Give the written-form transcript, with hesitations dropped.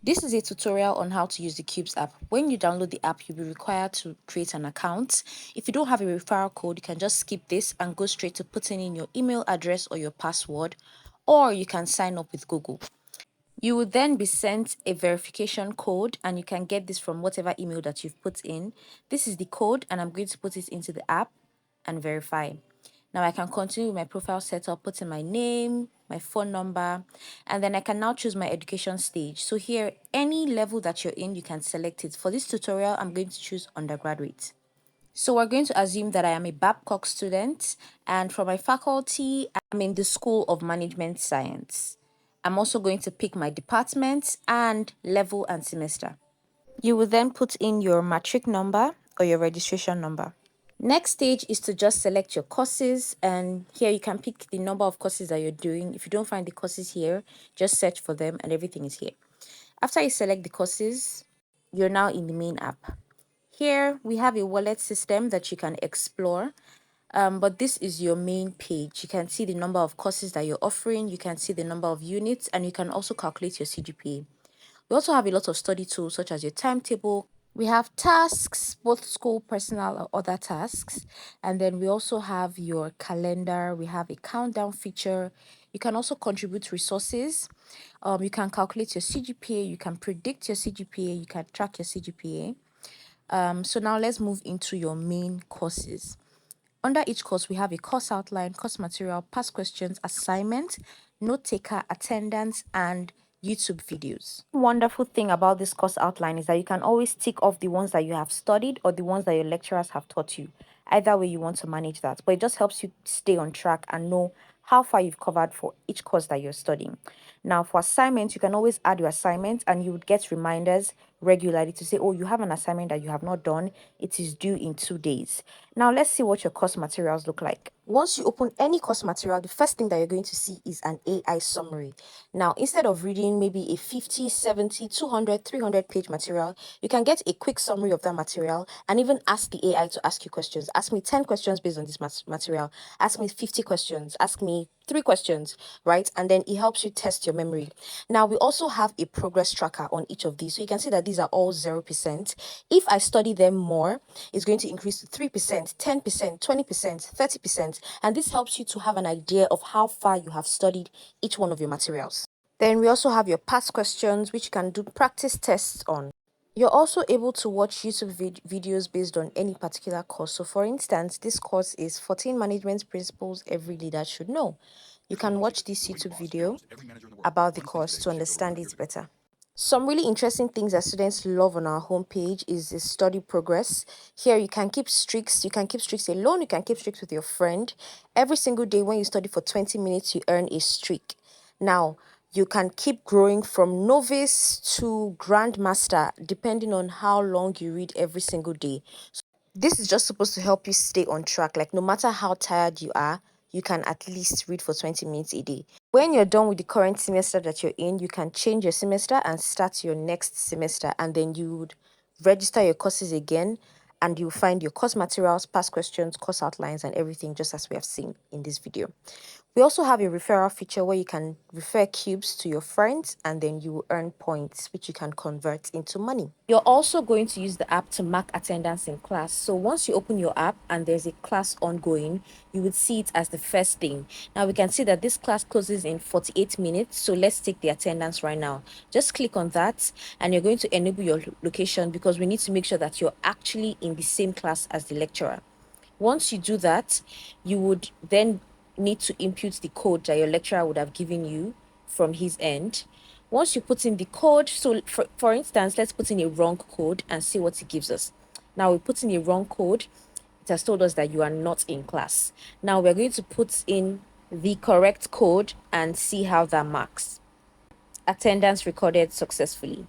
This is a tutorial on how to use the Cubbes app. When you download the app, you'll be required to create an account. If you don't have a referral code, you can just skip this and go straight to putting in your email address or your password, or you can sign up with Google. You will then be sent a verification code, and you can get this from whatever email that you've put in. This is the code, and I'm going to put it into the app and verify. Now I can continue with my profile setup, put in my name, my phone number, and then I can now choose my education stage. So here, any level that you're in, you can select it. For this tutorial, I'm going to choose undergraduate. So we're going to assume that I am a Babcock student, and for my faculty, I'm in the School of Management Science. I'm also going to pick my department and level and semester. You will then put in your matric number or your registration number. Next stage is to just select your courses, and here you can pick the number of courses that you're doing. If you don't find the courses here, just search for them and everything is here. After you select the courses, you're now in the main app. Here we have a wallet system that you can explore, but this is your main page. You can see the number of courses that you're offering, you can see the number of units, and you can also calculate your CGPA. We also have a lot of study tools such as your timetable. We have tasks, both school, personal, or other tasks. And then we also have your calendar. We have a countdown feature. You can also contribute resources. You can calculate your CGPA. You can predict your CGPA. You can track your CGPA. So now let's move into your main courses. Under each course, we have a course outline, course material, past questions, assignment, note taker, attendance, and YouTube videos. Wonderful thing about this course outline is that you can always tick off the ones that you have studied or the ones that your lecturers have taught you. Either way you want to manage that, but it just helps you stay on track and know how far you've covered for each course that you're studying. Now, for assignments, you can always add your assignment and you would get reminders regularly to say, oh, you have an assignment that you have not done. It is due in 2 days. Now, let's see what your course materials look like. Once you open any course material, the first thing that you're going to see is an AI summary. Now, instead of reading maybe a 50, 70, 200, 300 page material, you can get a quick summary of that material and even ask the AI to ask you questions. Ask me 10 questions based on this material. Ask me 50 questions. Ask me 3 questions, right? And then it helps you test your memory. Now, we also have a progress tracker on each of these. So you can see that these are all 0%. If I study them more, it's going to increase to 3%, 10%, 20%, 30%. And this helps you to have an idea of how far you have studied each one of your materials. Then we also have your past questions, which you can do practice tests on. You're also able to watch YouTube videos based on any particular course. So for instance, this course is 14 management principles every leader should know. You can watch this YouTube video about the course to understand it better. Some really interesting things that students love on our homepage is the study progress. Here you can keep streaks. You can keep streaks alone. You can keep streaks with your friend. Every single day when you study for 20 minutes, you earn a streak. Now, you can keep growing from novice to grandmaster depending on how long you read every single day. This is just supposed to help you stay on track. Like, no matter how tired you are, you can at least read for 20 minutes a day. When you're done with the current semester that you're in, you can change your semester and start your next semester. And then you would register your courses again and you'll find your course materials, past questions, course outlines, and everything just as we have seen in this video. We also have a referral feature where you can refer Cubbes to your friends and then you will earn points which you can convert into money. You're also going to use the app to mark attendance in class. So once you open your app and there's a class ongoing, you would see it as the first thing. Now we can see that this class closes in 48 minutes. So let's take the attendance right now. Just click on that and you're going to enable your location because we need to make sure that you're actually in the same class as the lecturer. Once you do that, you would then need to input the code that your lecturer would have given you from his end. Once you put in the code, so for instance, let's put in a wrong code and see what it gives us. Now we put in a wrong code. It has told us that you are not in class. Now we're going to put in the correct code and see how that marks. Attendance recorded successfully.